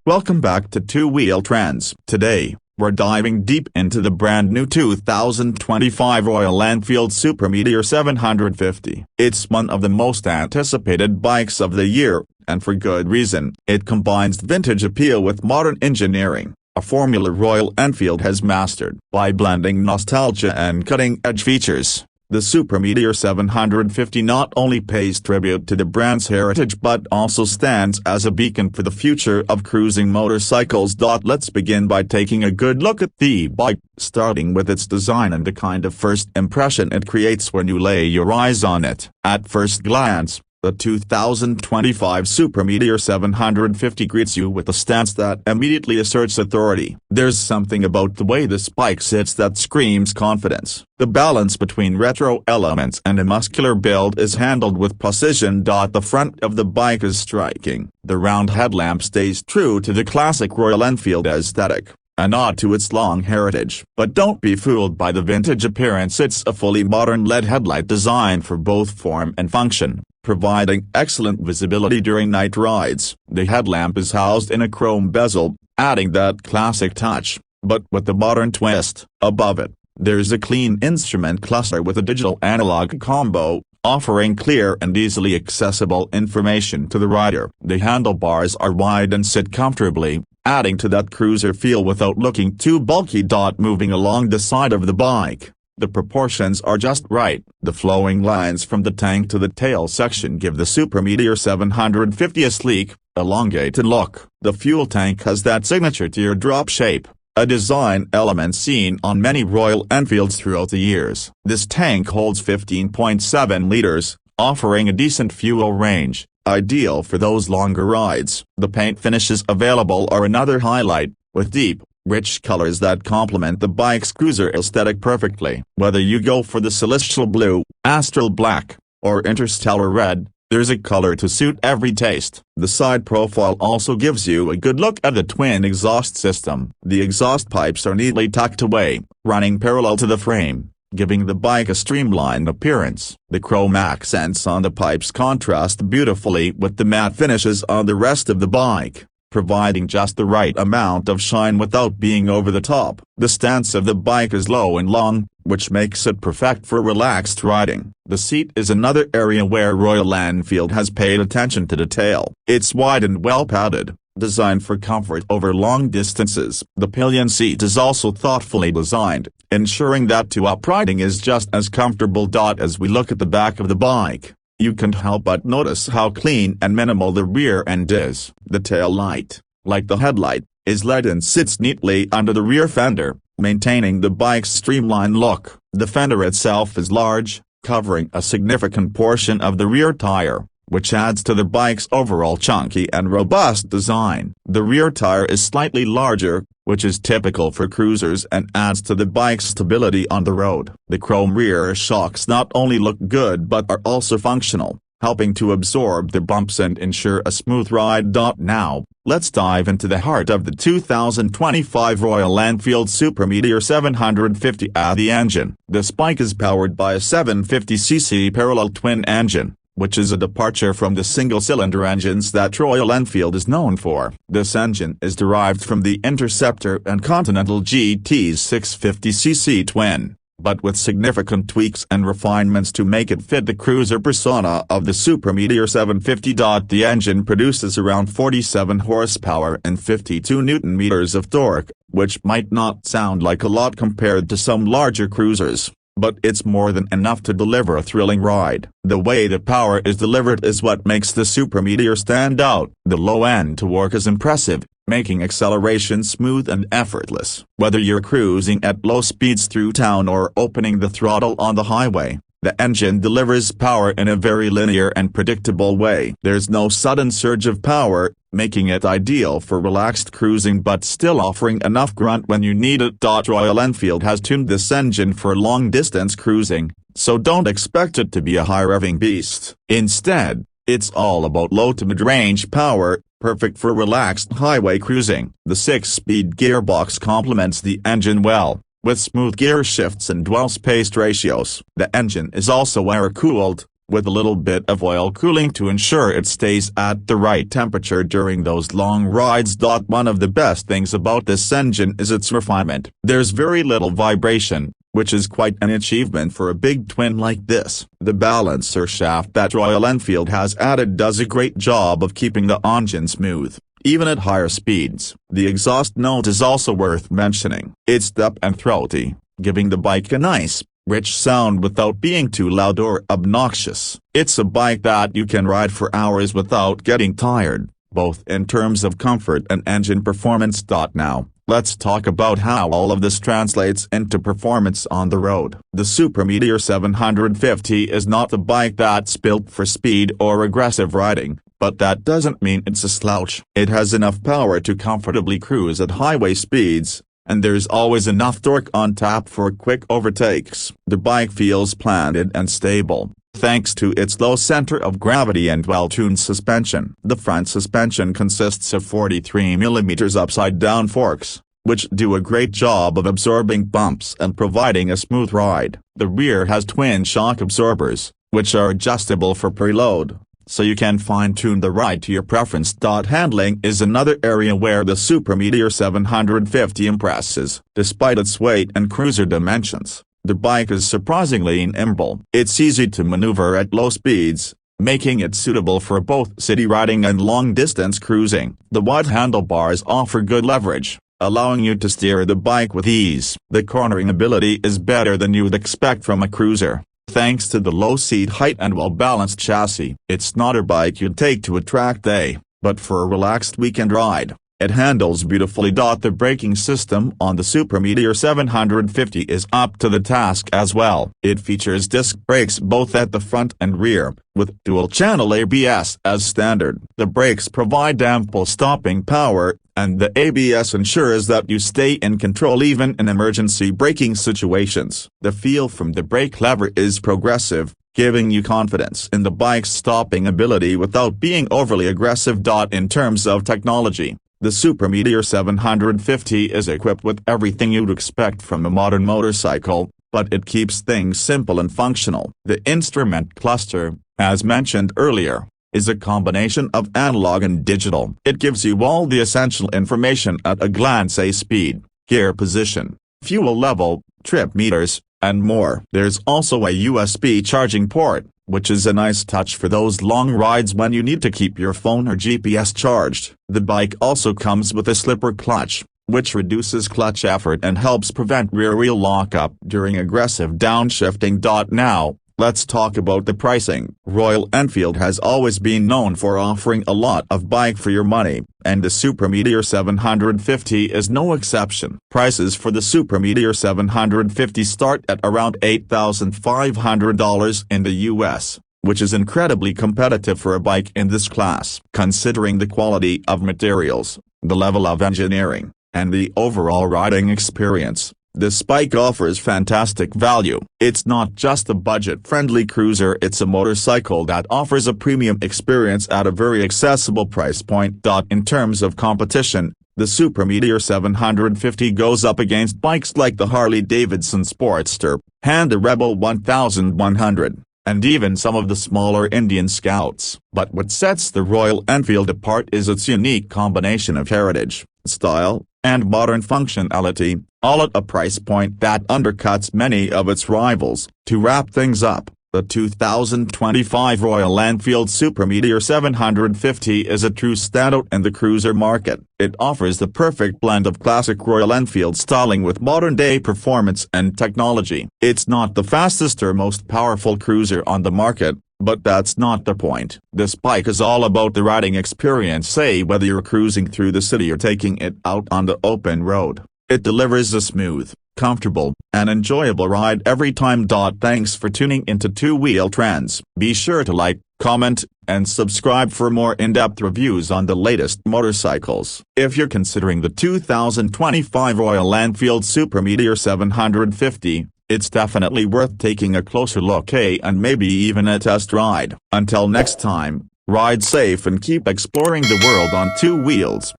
Welcome back to Two Wheel Trends. Today, we're diving deep into the brand new 2025 Royal Enfield Super Meteor 750. It's one of the most anticipated bikes of the year, and for good reason. It combines vintage appeal with modern engineering, a formula Royal Enfield has mastered. By blending nostalgia and cutting-edge features, the Super Meteor 750 not only pays tribute to the brand's heritage but also stands as a beacon for the future of cruising motorcycles. Let's begin by taking a good look at the bike, starting with its design and the kind of first impression it creates when you lay your eyes on it. At first glance, the 2025 Super Meteor 750 greets you with a stance that immediately asserts authority. There's something about the way this bike sits that screams confidence. The balance between retro elements and a muscular build is handled with precision. The front of the bike is striking. The round headlamp stays true to the classic Royal Enfield aesthetic, a nod to its long heritage. But don't be fooled by the vintage appearance. It's a fully modern LED headlight designed for both form and function, providing excellent visibility during night rides. The headlamp is housed in a chrome bezel, adding that classic touch, but with a modern twist. Above it, there's a clean instrument cluster with a digital-analog combo, offering clear and easily accessible information to the rider. The handlebars are wide and sit comfortably, adding to that cruiser feel without looking too bulky. Moving along the side of the bike, the proportions are just right. The flowing lines from the tank to the tail section give the Super Meteor 750 a sleek, elongated look. The fuel tank has that signature teardrop shape, a design element seen on many Royal Enfields throughout the years. This tank holds 15.7 liters, offering a decent fuel range, ideal for those longer rides. The paint finishes available are another highlight, with deep, rich colors that complement the bike's cruiser aesthetic perfectly. Whether you go for the celestial blue, astral black, or interstellar red, there's a color to suit every taste. The side profile also gives you a good look at the twin exhaust system. The exhaust pipes are neatly tucked away, running parallel to the frame, giving the bike a streamlined appearance. The chrome accents on the pipes contrast beautifully with the matte finishes on the rest of the bike, providing just the right amount of shine without being over the top. The stance of the bike is low and long, which makes it perfect for relaxed riding. The seat is another area where Royal Enfield has paid attention to detail. It's wide and well padded, designed for comfort over long distances. The pillion seat is also thoughtfully designed, ensuring that two-up riding is just as comfortable. As we look at the back of the bike, you can't help but notice how clean and minimal the rear end is. The tail light, like the headlight, is LED and sits neatly under the rear fender, maintaining the bike's streamlined look. The fender itself is large, covering a significant portion of the rear tire, which adds to the bike's overall chunky and robust design. The rear tire is slightly larger, which is typical for cruisers and adds to the bike's stability on the road. The chrome rear shocks not only look good but are also functional, helping to absorb the bumps and ensure a smooth ride. Now, let's dive into the heart of the 2025 Royal Enfield Super Meteor 750. The engine. This bike is powered by a 750cc parallel twin engine, which is a departure from the single-cylinder engines that Royal Enfield is known for. This engine is derived from the Interceptor and Continental GT's 650cc twin, but with significant tweaks and refinements to make it fit the cruiser persona of the Super Meteor 750. The engine produces around 47 horsepower and 52 Nm of torque, which might not sound like a lot compared to some larger cruisers, but it's more than enough to deliver a thrilling ride. The way the power is delivered is what makes the Super Meteor stand out. The low-end torque is impressive, making acceleration smooth and effortless. Whether you're cruising at low speeds through town or opening the throttle on the highway, the engine delivers power in a very linear and predictable way. There's no sudden surge of power, making it ideal for relaxed cruising but still offering enough grunt when you need it. Royal Enfield has tuned this engine for long-distance cruising, so don't expect it to be a high-revving beast. Instead, it's all about low to mid-range power, perfect for relaxed highway cruising. The 6-speed gearbox complements the engine well, with smooth gear shifts and well-spaced ratios. The engine is also air-cooled, with a little bit of oil cooling to ensure it stays at the right temperature during those long rides. One of the best things about this engine is its refinement. There's very little vibration, which is quite an achievement for a big twin like this. The balancer shaft that Royal Enfield has added does a great job of keeping the engine smooth, even at higher speeds. The exhaust note is also worth mentioning. It's deep and throaty, giving the bike a nice, rich sound without being too loud or obnoxious. It's a bike that you can ride for hours without getting tired, both in terms of comfort and engine performance. Now, let's talk about how all of this translates into performance on the road. The Super Meteor 750 is not the bike that's built for speed or aggressive riding, but that doesn't mean it's a slouch. It has enough power to comfortably cruise at highway speeds, and there's always enough torque on tap for quick overtakes. The bike feels planted and stable, thanks to its low center of gravity and well-tuned suspension. The front suspension consists of 43mm upside-down forks, which do a great job of absorbing bumps and providing a smooth ride. The rear has twin shock absorbers, which are adjustable for preload, so you can fine-tune the ride to your preference. Handling is another area where the Super Meteor 750 impresses. Despite its weight and cruiser dimensions, the bike is surprisingly nimble. It's easy to maneuver at low speeds, making it suitable for both city riding and long-distance cruising. The wide handlebars offer good leverage, allowing you to steer the bike with ease. The cornering ability is better than you would expect from a cruiser, thanks to the low seat height and well-balanced chassis. It's not a bike you'd take to a track day, but for a relaxed weekend ride, it handles beautifully. The braking system on the Super Meteor 750 is up to the task as well. It features disc brakes both at the front and rear, with dual-channel ABS as standard. The brakes provide ample stopping power, and the ABS ensures that you stay in control even in emergency braking situations. The feel from the brake lever is progressive, giving you confidence in the bike's stopping ability without being overly aggressive. In terms of technology, the Super Meteor 750 is equipped with everything you'd expect from a modern motorcycle, but it keeps things simple and functional. The instrument cluster, as mentioned earlier, is a combination of analog and digital. It gives you all the essential information at a glance: speed, gear position, fuel level, trip meters, and more. There's also a USB charging port, which is a nice touch for those long rides when you need to keep your phone or GPS charged. The bike also comes with a slipper clutch, which reduces clutch effort and helps prevent rear wheel lockup during aggressive downshifting. Now, let's talk about the pricing. Royal Enfield has always been known for offering a lot of bike for your money, and the Super Meteor 750 is no exception. Prices for the Super Meteor 750 start at around $8,500 in the US, which is incredibly competitive for a bike in this class. Considering the quality of materials, the level of engineering, and the overall riding experience, this bike offers fantastic value. It's not just a budget-friendly cruiser, it's a motorcycle that offers a premium experience at a very accessible price point. In terms of competition, the Super Meteor 750 goes up against bikes like the Harley-Davidson Sportster, Honda Rebel 1100, and even some of the smaller Indian Scouts. But what sets the Royal Enfield apart is its unique combination of heritage, style, and modern functionality, all at a price point that undercuts many of its rivals. To wrap things up, the 2025 Royal Enfield Super Meteor 750 is a true standout in the cruiser market. It offers the perfect blend of classic Royal Enfield styling with modern-day performance and technology. It's not the fastest or most powerful cruiser on the market, but that's not the point. This bike is all about the riding experience, whether you're cruising through the city or taking it out on the open road. It delivers a smooth, comfortable, and enjoyable ride every time. Thanks for tuning into Two Wheel Trends. Be sure to like, comment, and subscribe for more in-depth reviews on the latest motorcycles. If you're considering the 2025 Royal Enfield Super Meteor 750, it's definitely worth taking a closer look and maybe even a test ride. Until next time, ride safe and keep exploring the world on two wheels.